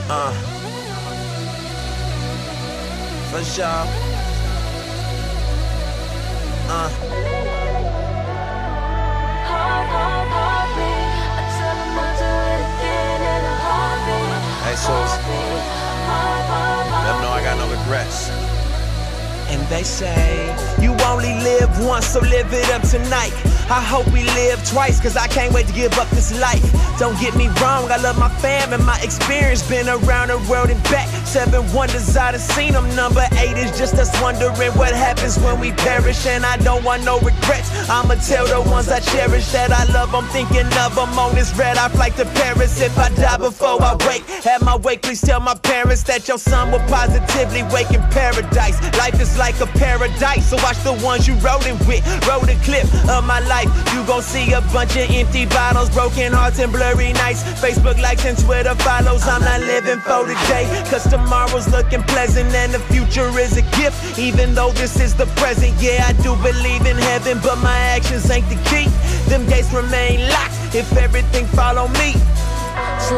For sure. Hey, Sos. Let them know I got no regrets. And they say, you only live once, so live it up tonight. I hope we live twice, cause I can't wait to give up this life. Don't get me wrong, I love my fam and my experience. Been around the world and back, 7 wonders I done seen them. Number 8 is just us wondering what happens when we perish. And I don't want no regrets, I'ma tell the ones I cherish that I love. I'm thinking of them on this red-eye flight to Paris. If I die before I wake, at my wake, please tell my parents that your son will positively wake in paradise. Life is like a paradise, so watch the ones you rolling with. Roll the clip of my life, you gon' see a bunch of empty bottles, broken hearts and blurry nights. Facebook likes and Twitter follows. I'm not living for today, cause tomorrow's looking pleasant and the future is a gift, even though this is the present. Yeah, I do believe in heaven, but my actions ain't the key. Them gates remain locked if everything follow me. So